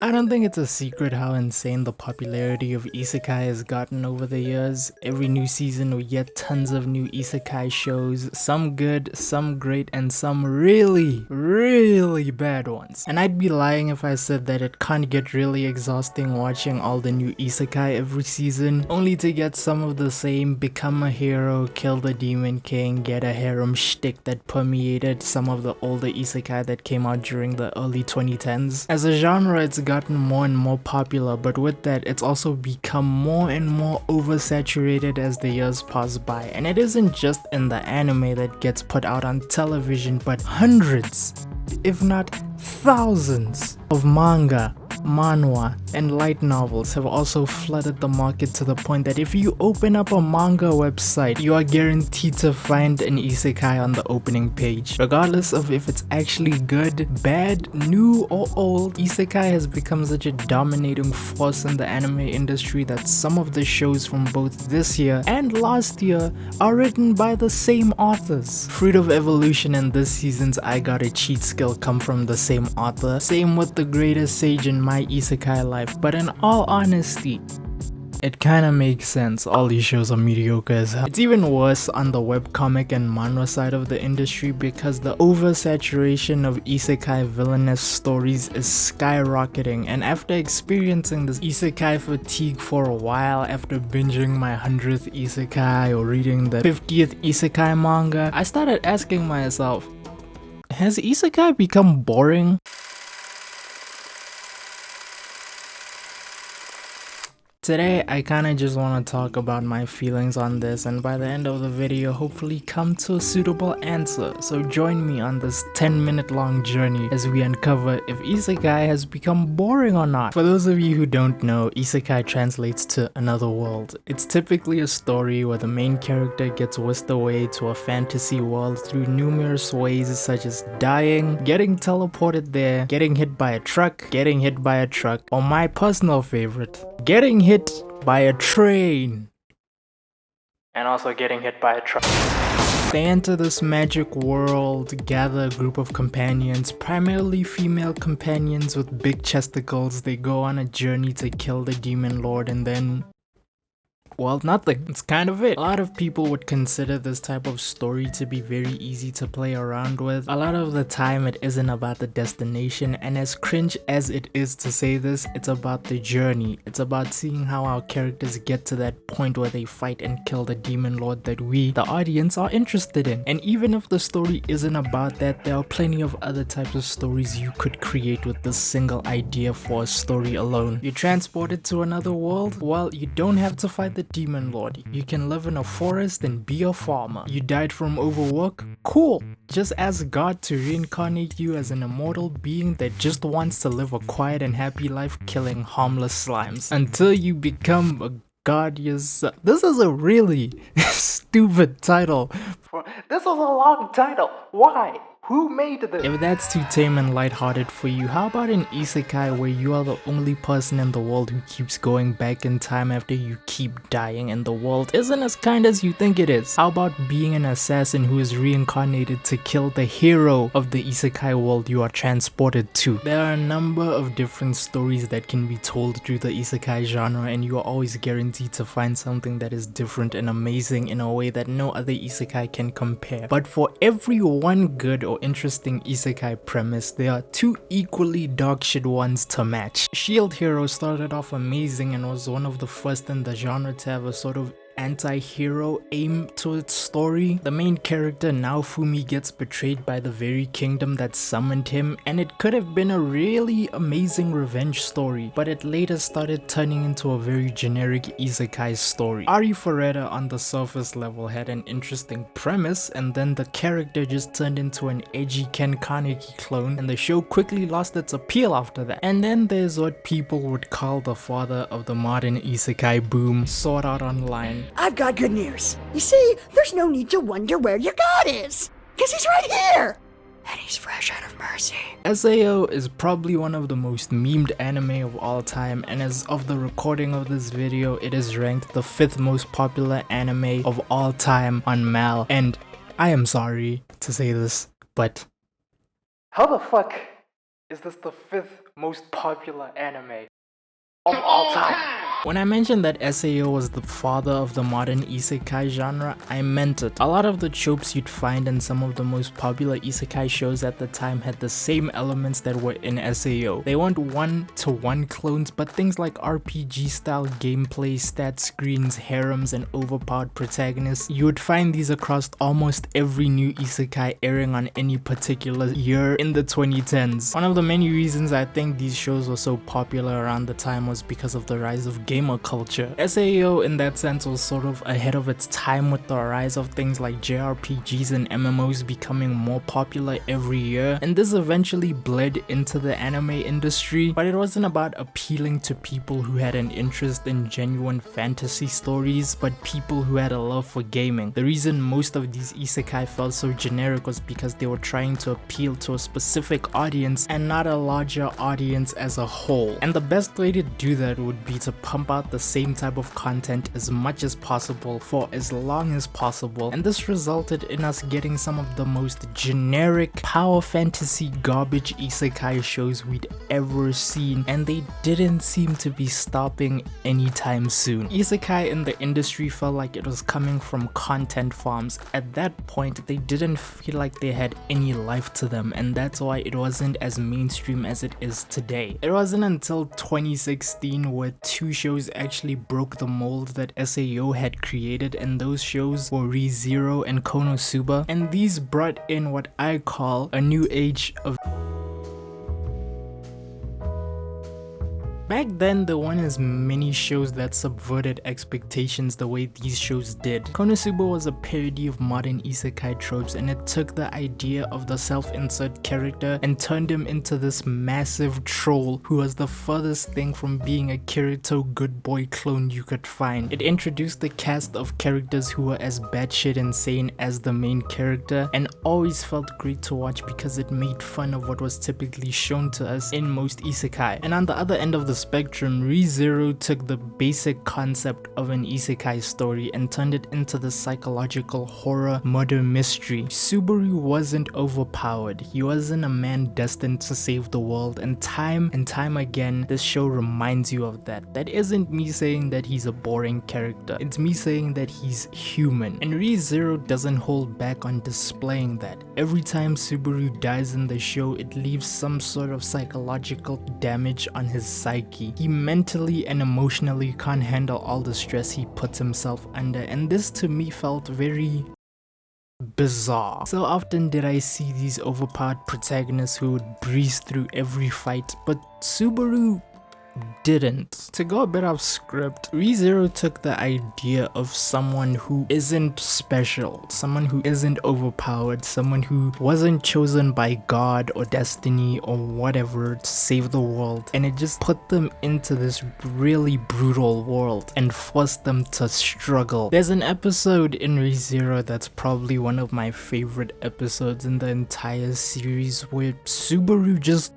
I don't think it's a secret how insane the popularity of isekai has gotten over the years. Every new season we get tons of new isekai shows, some good, some great, and some really bad ones. And I'd be lying if I said that it can't get really exhausting watching all the new isekai every season, only to get some of the same become a hero, kill the demon king, get a harem shtick that permeated some of the older isekai that came out during the early 2010s. As a genre, it's gotten more and more popular, but with that it's also become more and more oversaturated as the years pass by. And it isn't just in the anime that gets put out on television, but hundreds, if not thousands, of manga, manhwa, and light novels have also flooded the market to the point that if you open up a manga website, you are guaranteed to find an isekai on the opening page. Regardless of if it's actually good, bad, new, or old, isekai has become such a dominating force in the anime industry that some of the shows from both this year and last year are written by the same authors. Fruit of Evolution and this season's I Got a Cheat Skill come from the same author, same with the greatest sage in my isekai life, but in all honesty, it kinda makes sense. All these shows are mediocre as hell. It's even worse on the webcomic and manhwa side of the industry because the oversaturation of isekai villainous stories is skyrocketing, and after experiencing this isekai fatigue for a while, after binging my 100th isekai or reading the 50th isekai manga, I started asking myself, has isekai become boring? Today, I kinda just wanna talk about my feelings on this, and by the end of the video, hopefully come to a suitable answer. So join me on this 10-minute long journey as we uncover if isekai has become boring or not. For those of you who don't know, isekai translates to another world. It's typically a story where the main character gets whisked away to a fantasy world through numerous ways such as dying, getting teleported there, getting hit by a truck, or my personal favorite, getting hit by a train, and also getting hit by a truck. They enter this magic world, gather a group of companions, primarily female companions with big chesticles. They go on a journey to kill the demon lord, and then, well, nothing. It's kind of it. A lot of people would consider this type of story to be very easy to play around with. A lot of the time it isn't about the destination, and as cringe as it is to say this, it's about the journey. It's about seeing how our characters get to that point where they fight and kill the demon lord that we, the audience, are interested in. And even if the story isn't about that, there are plenty of other types of stories you could create with this single idea for a story alone. You're transported to another world? Well, you don't have to fight the demon lord. You can live in a forest and be a farmer. You died from overwork? Cool! Just ask God to reincarnate you as an immortal being that just wants to live a quiet and happy life killing harmless slimes until you become a god yourself. This is a really stupid title. This is a long title. Why? Who made this? If that's too tame and lighthearted for you, how about an isekai where you are the only person in the world who keeps going back in time after you keep dying and the world isn't as kind as you think it is? How about being an assassin who is reincarnated to kill the hero of the isekai world you are transported to? There are a number of different stories that can be told through the isekai genre, and you are always guaranteed to find something that is different and amazing in a way that no other isekai can compare. But for every one good or interesting isekai premise, there are two equally dogshit ones to match. Shield Hero started off amazing and was one of the first in the genre to have a sort of anti-hero aim to its story. The main character Naofumi gets betrayed by the very kingdom that summoned him, and it could have been a really amazing revenge story, but it later started turning into a very generic isekai story. Ari Ferreira on the surface level had an interesting premise, and then the character just turned into an edgy Ken Kaneki clone, and the show quickly lost its appeal after that. And then there's what people would call the father of the modern isekai boom, Sword Art Online. I've got good news. You see, there's no need to wonder where your god is, because he's right here! And he's fresh out of mercy. SAO is probably one of the most memed anime of all time, and as of the recording of this video, it is ranked the 5th most popular anime of all time on Mal. And I am sorry to say this, but how the fuck is this the 5th most popular anime of all time. When I mentioned that SAO was the father of the modern isekai genre, I meant it. A lot of the tropes you'd find in some of the most popular isekai shows at the time had the same elements that were in SAO. They weren't one-to-one clones, but things like RPG style gameplay, stat screens, harems, and overpowered protagonists. You would find these across almost every new isekai airing on any particular year in the 2010s. One of the many reasons I think these shows were so popular around the time was because of the rise of gamer culture. SAO in that sense was sort of ahead of its time with the rise of things like JRPGs and MMOs becoming more popular every year, and this eventually bled into the anime industry, but it wasn't about appealing to people who had an interest in genuine fantasy stories, but people who had a love for gaming. The reason most of these isekai felt so generic was because they were trying to appeal to a specific audience and not a larger audience as a whole, and the best way to do that would be to pump out the same type of content as much as possible for as long as possible, and this resulted in us getting some of the most generic power fantasy garbage isekai shows we'd ever seen, and they didn't seem to be stopping anytime soon. Isekai in the industry felt like it was coming from content farms. At that point, they didn't feel like they had any life to them, and that's why it wasn't as mainstream as it is today. It wasn't until 2016 where two shows actually broke the mold that SAO had created, and those shows were Re:Zero and Konosuba, and these brought in what I call a new age of. Back then, there weren't as many shows that subverted expectations the way these shows did. Konosuba was a parody of modern isekai tropes, and it took the idea of the self-insert character and turned him into this massive troll who was the furthest thing from being a Kirito good boy clone you could find. It introduced the cast of characters who were as batshit insane as the main character, and always felt great to watch because it made fun of what was typically shown to us in most isekai. And on the other end of the spectrum, Re:Zero took the basic concept of an isekai story and turned it into the psychological horror murder mystery. Subaru wasn't overpowered, he wasn't a man destined to save the world, and time again this show reminds you of that. That isn't me saying that he's a boring character, it's me saying that he's human, and Re:Zero doesn't hold back on displaying that. Every time Subaru dies in the show, it leaves some sort of psychological damage on his psyche. He mentally and emotionally can't handle all the stress he puts himself under, and this to me felt very bizarre. So often did I see these overpowered protagonists who would breeze through every fight, but Subaru didn't. To go a bit off script, Re:Zero took the idea of someone who isn't special, someone who isn't overpowered, someone who wasn't chosen by God or destiny or whatever to save the world, and it just put them into this really brutal world and forced them to struggle. There's an episode in Re:Zero that's probably one of my favorite episodes in the entire series where Subaru just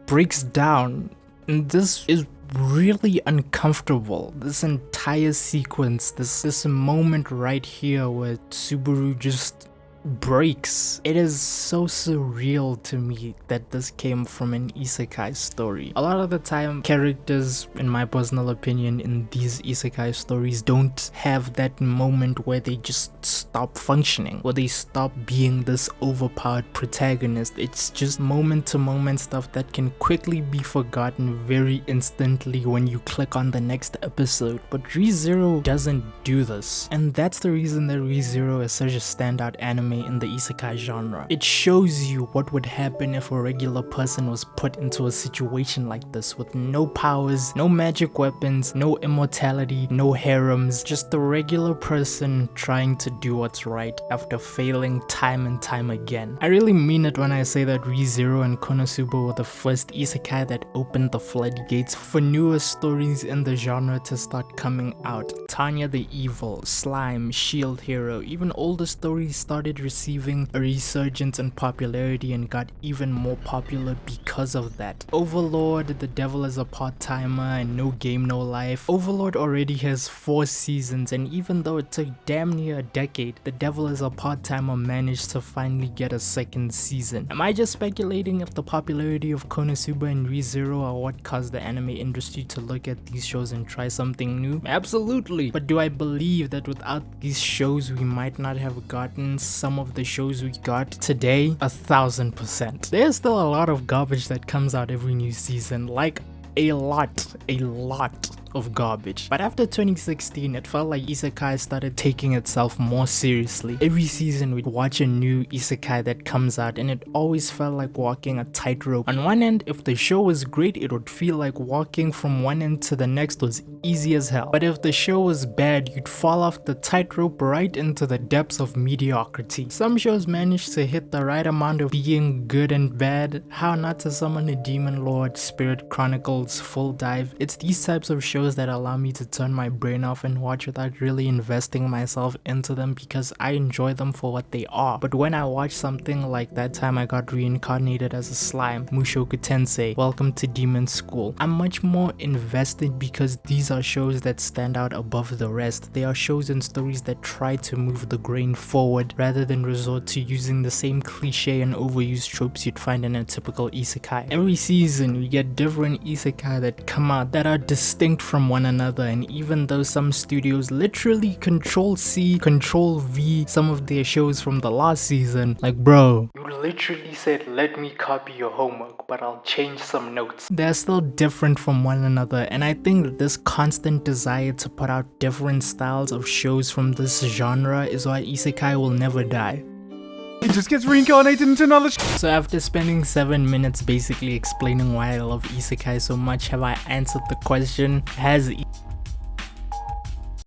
breaks down. And this is really uncomfortable. This entire sequence, this moment right here where Subaru just breaks. It is so surreal to me that this came from an isekai story. A lot of the time, characters, in my personal opinion, in these isekai stories don't have that moment where they just stop functioning, where they stop being this overpowered protagonist. It's just moment to moment stuff that can quickly be forgotten very instantly when you click on the next episode. But Re:Zero doesn't do this, and that's the reason that Re:Zero is such a standout anime in the isekai genre. It shows you what would happen if a regular person was put into a situation like this with no powers, no magic weapons, no immortality, no harems, just a regular person trying to do what's right after failing time and time again. I really mean it when I say that Re:Zero and Konosuba were the first isekai that opened the floodgates for newer stories in the genre to start coming out. Tanya the Evil, Slime, Shield Hero, even older stories started receiving a resurgence in popularity and got even more popular because of that. Overlord, The Devil is a Part-Timer, and No Game No Life. Overlord already has 4 seasons, and even though it took damn near a decade, The Devil is a Part-Timer managed to finally get a second season. Am I just speculating if the popularity of Konosuba and ReZero are what caused the anime industry to look at these shows and try something new? Absolutely. But do I believe that without these shows we might not have gotten some of the shows we got today? 1000%. There's still a lot of garbage that comes out every new season, like a lot of garbage. But after 2016, it felt like Isekai started taking itself more seriously. Every season we'd watch a new Isekai that comes out, and it always felt like walking a tightrope. On one end, if the show was great, it would feel like walking from one end to the next was easy as hell. But if the show was bad, you'd fall off the tightrope right into the depths of mediocrity. Some shows managed to hit the right amount of being good and bad. How Not to Summon a Demon Lord, Spirit Chronicles, Full Dive. It's these types of shows that allow me to turn my brain off and watch without really investing myself into them because I enjoy them for what they are. But when I watch something like That Time I Got Reincarnated as a Slime, Mushoku Tensei, Welcome to Demon School, I'm much more invested because these are shows that stand out above the rest. They are shows and stories that try to move the grain forward rather than resort to using the same cliche and overused tropes you'd find in a typical isekai. Every season we get different isekai that come out that are distinct from one another, and even though some studios literally Control-C, Control-V some of their shows from the last season, like bro, you literally said let me copy your homework but I'll change some notes. They're still different from one another, and I think that this constant desire to put out different styles of shows from this genre is why isekai will never die. It just gets reincarnated into another So after spending 7 minutes basically explaining why I love isekai so much, have I answered the question?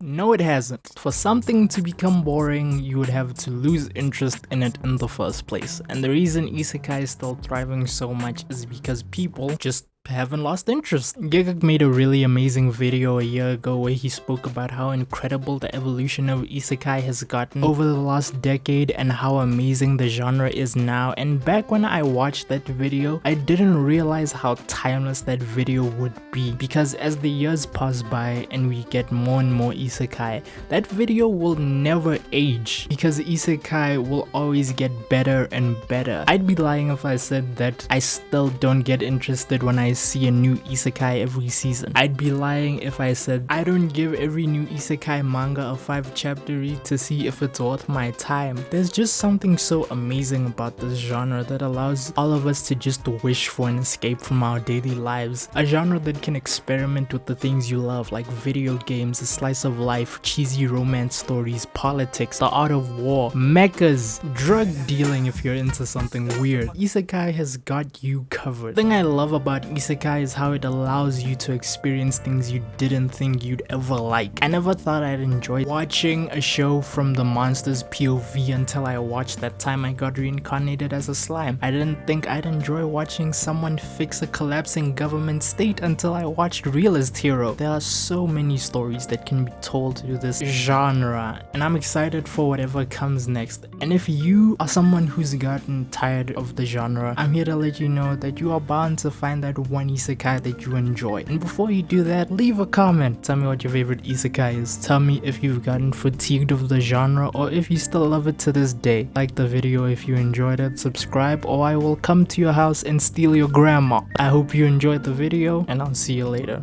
No, it hasn't. For something to become boring, you would have to lose interest in it in the first place. And the reason isekai is still thriving so much is because people just haven't lost interest. Gigak made a really amazing video a year ago where he spoke about how incredible the evolution of isekai has gotten over the last decade and how amazing the genre is now. And back when I watched that video, I didn't realize how timeless that video would be, because as the years pass by and we get more and more isekai, that video will never age because isekai will always get better and better. I'd be lying if I said that I still don't get interested when I see a new isekai every season. I'd be lying if I said I don't give every new isekai manga a 5-chapter read to see if it's worth my time. There's just something so amazing about this genre that allows all of us to just wish for an escape from our daily lives. A genre that can experiment with the things you love, like video games, a slice of life, cheesy romance stories, politics, the art of war, mechas, drug dealing if you're into something weird. Isekai has got you covered. The thing I love about isekai is how it allows you to experience things you didn't think you'd ever like. I never thought I'd enjoy watching a show from the monster's POV until I watched That Time I Got Reincarnated as a Slime. I didn't think I'd enjoy watching someone fix a collapsing government state until I watched Realist Hero. There are so many stories that can be told through this genre, and I'm excited for whatever comes next. And if you are someone who's gotten tired of the genre, I'm here to let you know that you are bound to find that one isekai that you enjoy. And before you do that, leave a comment. Tell me what your favorite isekai is. Tell me if you've gotten fatigued of the genre or if you still love it to this day. Like the video if you enjoyed it, subscribe, or I will come to your house and steal your grandma. I hope you enjoyed the video, and I'll see you later.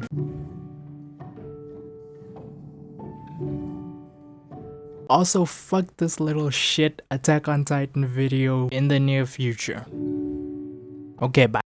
Also, fuck this little shit Attack on Titan video in the near future. Okay, bye.